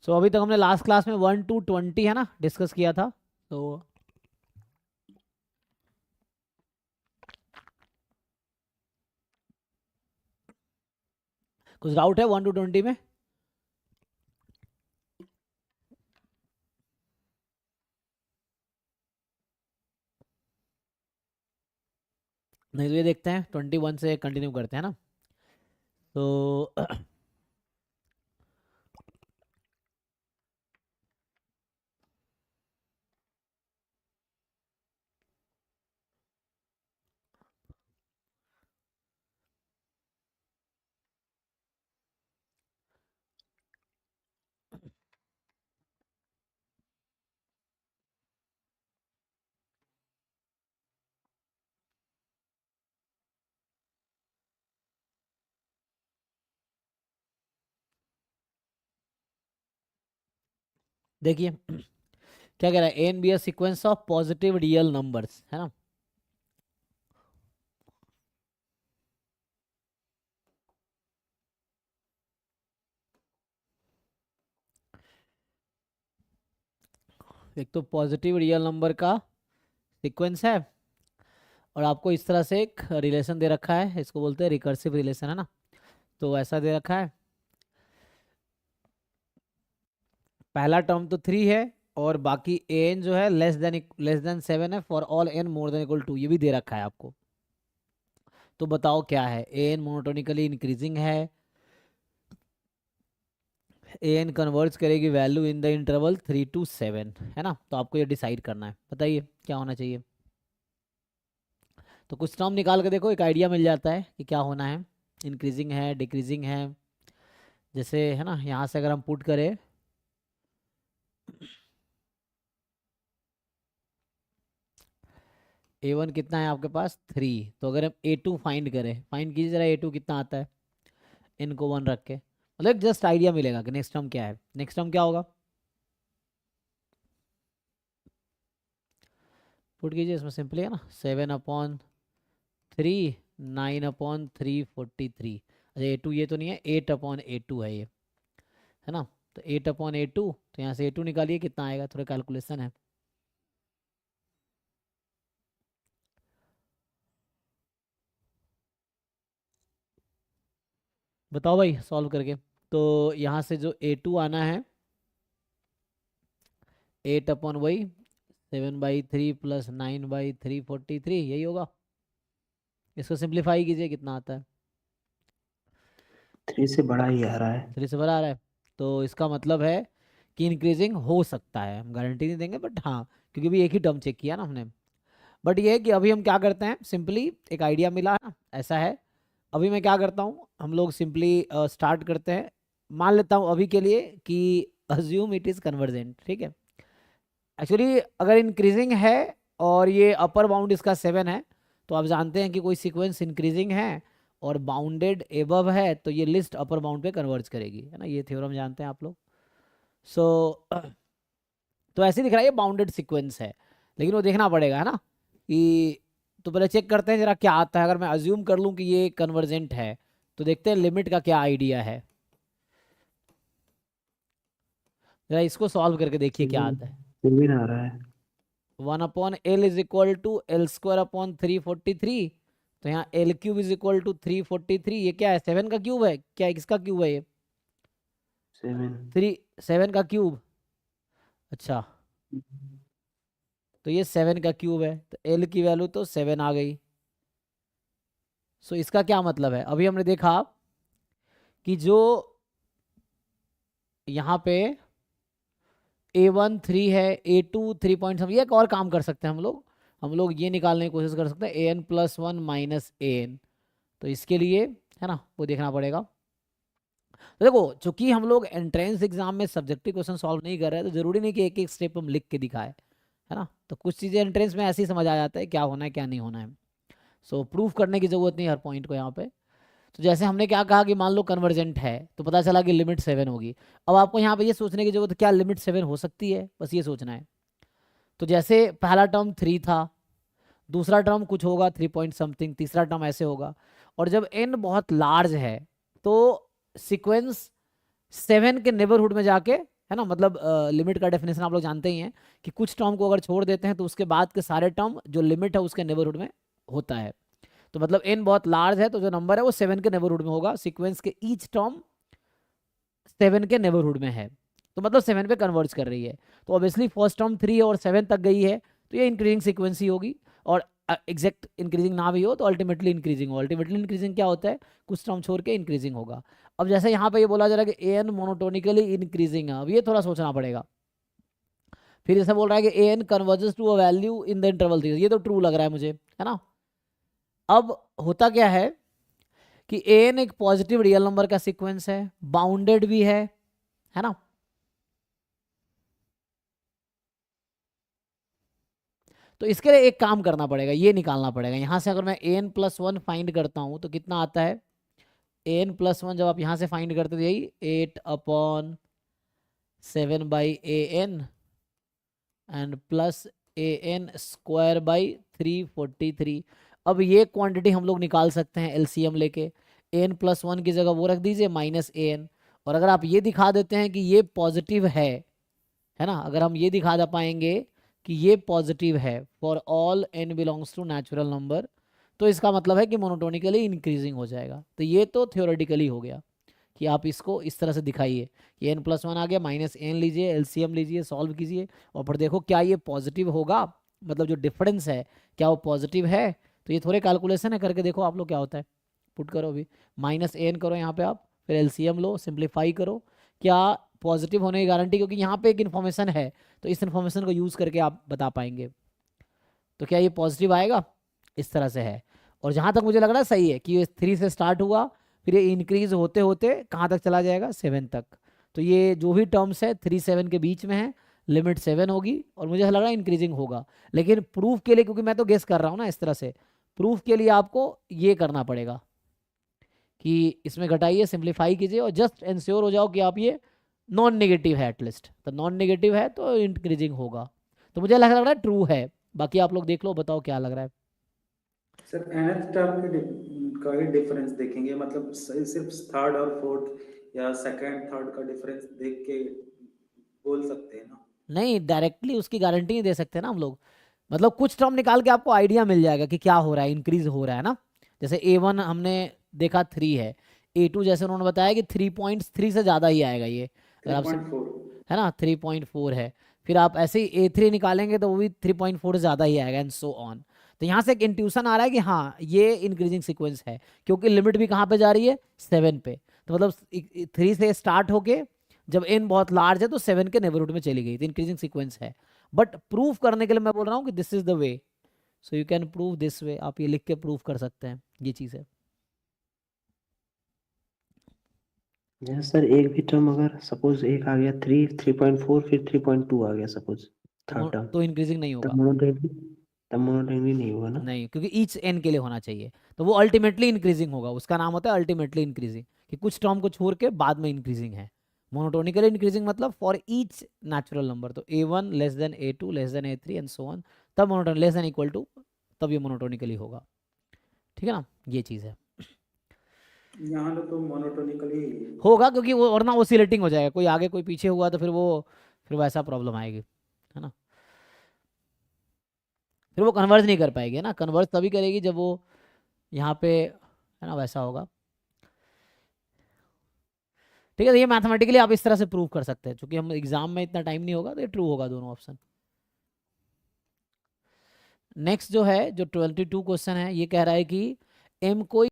सो अभी तक हमने लास्ट क्लास में 1 to 20 है ना डिस्कस किया था। तो कुछ डाउट है 1 to 20 में? नहीं तो ये देखते हैं 21 से कंटिन्यू करते हैं ना। तो देखिए क्या कह रहा है, a and b are sequence of positive real numbers, है ना। एक तो पॉजिटिव रियल नंबर का सीक्वेंस है, और आपको इस तरह से एक रिलेशन दे रखा है, इसको बोलते हैं रिकर्सिव रिलेशन, है ना। तो ऐसा दे रखा है, पहला टर्म तो 3 है, और बाकी एन जो है लेस देन 7 है for all n more than equal to, ये भी दे रखा है आपको। तो बताओ क्या है, एन मोनोटोनिकली इंक्रीजिंग है, एन कन्वर्ज करेगी value in the interval 3 to 7, है ना। तो आपको ये डिसाइड करना है, बताइए क्या होना चाहिए। तो कुछ टर्म निकाल के देखो, एक आइडिया मिल जाता है कि क्या होना है, इंक्रीजिंग है डिक्रीजिंग है। जैसे है ना, यहाँ से अगर हम पुट करें A1 कितना है आपके पास 3, तो अगर हम A2 फाइंड करें, फाइंड कीजिए जरा A2 कितना आता है, इनको 1 रख के, मतलब जस्ट आइडिया मिलेगा कि नेक्स्ट टर्म क्या है। नेक्स्ट टर्म क्या होगा, पुट कीजिए इसमें, सिंपली है ना, 7/3, 9/343। अच्छा A2 ये तो नहीं है, 8/A2 है ये, है ना। तो 8/A2, तो यहाँ से A2 निकालिए कितना आएगा, थोड़ा कैलकुलेशन है। बताओ भाई सॉल्व करके। तो यहाँ से जो A2 आना है, 8/वही 7/3 प्लस 9/343, यही होगा। इसको सिंप्लीफाई कीजिए, कितना आता है, 3 से बड़ा ही आ रहा है। 3 से बड़ा आ रहा है। तो इसका मतलब है कि इंक्रीजिंग हो सकता है, हम गारंटी नहीं देंगे बट हाँ, क्योंकि भी एक ही टर्म चेक किया ना हमने। बट ये है कि अभी हम क्या करते हैं, सिंपली एक आइडिया मिला है ना, ऐसा है। अभी मैं क्या करता हूँ, हम लोग सिंपली स्टार्ट करते हैं। मान लेता हूँ अभी के लिए कि अज्यूम इट इज़ कन्वर्जेंट, ठीक है। एक्चुअली अगर इंक्रीजिंग है और ये अपर बाउंड इसका 7 है, तो आप जानते हैं कि कोई सीक्वेंस इंक्रीजिंग है और बाउंडेड एबव है तो ये लिस्ट अपर बाउंड पे कन्वर्ज करेगी, है ना। ये थ्योरम जानते हैं आप लोग। सो तो ऐसे दिख रहा है ये बाउंडेड सीक्वेंस है, लेकिन वो देखना पड़ेगा, है ना कि। तो पहले चेक करते हैं जरा क्या आता है। अगर मैं अज्यूम कर लूँ कि ये कन्वर्जेंट है, तो देखते हैं लिमिट का क्या आइडिया है। जरा इसको सॉल्व करके देखिए क्या आता है। फिर भी ना आ रहा है। 1/L is equal to L²/343। तो यहाँ L³ इज इक्वल टू 343, ये क्या है, 7 का क्यूब है क्या, किसका क्यूब है ये, 7। 7 का क्यूब। अच्छा, तो ये 7 का क्यूब है, तो L की वैल्यू तो 7 आ गई। सो इसका क्या मतलब है, अभी हमने देखा कि जो यहाँ पे A1 3 है, A2 3 पॉइंट हम, ये एक और काम कर सकते हैं हम लोग ये निकालने की कोशिश कर सकते हैं an+1 माइनस an। तो इसके लिए है ना वो देखना पड़ेगा। तो देखो चूंकि हम लोग एंट्रेंस एग्जाम में सब्जेक्टिव क्वेश्चन सॉल्व नहीं कर रहे हैं, तो जरूरी नहीं कि एक एक स्टेप हम लिख के दिखाए, है ना। तो कुछ चीज़ें एंट्रेंस में ऐसे ही समझ आ जाता है क्या होना है क्या नहीं होना है। सो प्रूफ करने की जरूरत नहीं हर पॉइंट को यहाँ पे। तो जैसे हमने क्या कहा कि मान लो कन्वर्जेंट है, तो पता चला कि लिमिट 7 होगी। अब आपको यहाँ पे ये सोचने की जरूरत है क्या लिमिट 7 हो सकती है, बस ये सोचना है। तो जैसे पहला टर्म 3 था, दूसरा टर्म कुछ होगा 3 पॉइंट समथिंग, तीसरा टर्म ऐसे होगा। और जब n बहुत लार्ज है, तो सीक्वेंस 7 के नेबरहुड में जाके है ना, मतलब लिमिट का डेफिनेशन आप लोग जानते ही हैं कि कुछ टर्म को अगर छोड़ देते हैं तो उसके बाद के सारे टर्म जो लिमिट है उसके नेबरहुड में होता है। तो मतलब n बहुत लार्ज है तो जो नंबर है वो 7 के नेबरहुड में होगा, सीक्वेंस के ईच टर्म 7 के नेबरहुड में है, तो मतलब 7 पे कन्वर्ज कर रही है। तो ऑब्वियसली फर्स्ट टर्म 3 और 7 तक गई है तो ये इंक्रीजिंग सीक्वेंस ही होगी, और एग्जैक्ट इंक्रीजिंग ना भी हो तो अल्टीमेटली इंक्रीजिंग हो। अल्टीमेटली इंक्रीजिंग क्या होता है, कुछ टर्म छोड़ के इंक्रीजिंग होगा। अब जैसे यहाँ पे ये बोला जा रहा है कि an मोनोटोनिकली इंक्रीजिंग है, अब ये थोड़ा सोचना पड़ेगा। फिर जैसे बोल रहा है कि an converges to a value in the interval 3, ये तो ट्रू लग रहा है मुझे, है ना। अब होता क्या है कि an एक पॉजिटिव रियल नंबर का सीक्वेंस है, बाउंडेड भी है ना। तो इसके लिए एक काम करना पड़ेगा, ये निकालना पड़ेगा यहाँ से। अगर मैं an+1 फाइंड करता हूँ तो कितना आता है, an+1 जब आप यहाँ से फाइंड करते तो यही 8/7/an एंड प्लस an² / 343। अब ये क्वांटिटी हम लोग निकाल सकते हैं एलसीएम लेके। an+1 की जगह वो रख दीजिए -an, और अगर आप ये दिखा देते हैं कि ये पॉजिटिव है ना, अगर हम ये दिखा दे पाएंगे कि ये पॉजिटिव है for all n belongs to natural number, तो इसका मतलब है कि मोनोटोनिकली इंक्रीजिंग हो जाएगा। तो ये तो थ्योरेटिकली हो गया कि आप इसको इस तरह से दिखाइए, ये n+1 आ गया, -n लीजिए, एलसीएम लीजिए, सॉल्व कीजिए, और फिर देखो क्या ये पॉजिटिव होगा, मतलब जो डिफरेंस है क्या वो पॉजिटिव है। तो ये थोड़े कैलकुलेशन है, करके देखो आप लोग क्या होता है। पुट करो अभी, -n करो यहाँ पे आप, फिर एलसीएम लो, सिंप्लीफाई करो, क्या पॉजिटिव होने की गारंटी, क्योंकि यहाँ पे एक इन्फॉर्मेशन है तो इस इन्फॉर्मेशन को यूज़ करके आप बता पाएंगे। तो क्या ये पॉजिटिव आएगा, इस तरह से है। और जहाँ तक मुझे लग रहा है सही है कि ये 3 से स्टार्ट हुआ, फिर ये इंक्रीज होते होते कहाँ तक चला जाएगा, 7 तक। तो ये जो भी टर्म्स है 3-7 के बीच में है, लिमिट 7 होगी, और मुझे लग रहा है इंक्रीजिंग होगा। लेकिन प्रूफ के लिए, क्योंकि मैं तो गेस कर रहा हूँ ना इस तरह से, प्रूफ के लिए आपको ये करना पड़ेगा कि इसमें घटाइए, सिंप्लीफाई कीजिए, और जस्ट इंश्योर हो जाओ कि आप ये नॉन नेगेटिव है एटलीस्ट। तो नॉन नेगेटिव है तो इंक्रीजिंग होगा। तो मुझे लग रहा है ट्रू है, बाकी आप लोग देख लो, बताओ क्या लग रहा है। सर nth टर्म का ही डिफरेंस देखेंगे, मतलब सिर्फ थर्ड और फोर्थ या सेकंड थर्ड का डिफरेंस देख के बोल सकते हैं ना। नहीं, डायरेक्टली उसकी गारंटी नहीं दे सकते ना हम लोग, मतलब कुछ टर्म निकाल के आपको आइडिया मिल जाएगा कि क्या हो रहा है, इंक्रीज हो रहा है ना। जैसे A1 हमने देखा 3 है, A2 जैसे उन्होंने बताया कि 3.3 से ज़्यादा ही आएगा ये, अगर आप 3.4। है ना 3.4 है। फिर आप ऐसे ही A3 निकालेंगे तो वो भी 3.4 से ज़्यादा ही आएगा, एंड सो ऑन। तो यहाँ से एक इंट्यूशन आ रहा है कि हाँ ये इंक्रीजिंग सीक्वेंस है, क्योंकि लिमिट भी कहाँ पे जा रही है, 7 पे। तो मतलब 3 से स्टार्ट होके जब n बहुत लार्ज है तो 7 के नेबरहुड में चली गई, तो इंक्रीजिंग सीक्वेंस है। बट प्रूफ करने के लिए मैं बोल रहा हूँ कि this is the way, so you can prove this way, आप ये लिख के प्रूफ कर सकते हैं, ये चीज़ है। यस सर, एक भी टर्म अगर सपोज एक आ गया 3.4 फिर 3.2 आ गया सपोज थर्ड टर्म, तो इंक्रीजिंग नहीं तब होगा, मोनोटोनिकली नहीं होगा ना। नहीं, क्योंकि ईच n के लिए होना चाहिए, तो वो अल्टीमेटली इंक्रीजिंग होगा, उसका नाम होता है अल्टीमेटली इंक्रीजिंग, कि कुछ टर्म को छोड़ के बाद में इंक्रीजिंग है। मोनोटोनिकली इंक्रीजिंग मतलब फॉर ईच नेचुरल नंबर, तो A1 less than A2 less than A3 and so on, तब monotone less than equal to, तब ये मोनोटोनिकली होगा। ठीक है ना, ये चीज़ है। यहाँ तो मोनोटोनिकली होगा क्योंकि वो, और ना ओसिलेटिंग हो जाएगा, कोई आगे कोई पीछे हुआ तो फिर वैसा प्रॉब्लम आएगी, है ना। फिर वो कन्वर्ज नहीं कर पाएगी, है ना, कन्वर्ज तभी करेगी जब वो यहाँ पे, है ना, वैसा होगा। ठीक है, तो ये मैथमेटिकली आप इस तरह से प्रूव कर सकते हैं, क्योंकि हम एग्जाम में इतना टाइम नहीं होगा, तो ये ट्रू होगा दोनों ऑप्शन। नेक्स्ट जो है, जो 22 क्वेश्चन है, ये कह रहा है कि m कोई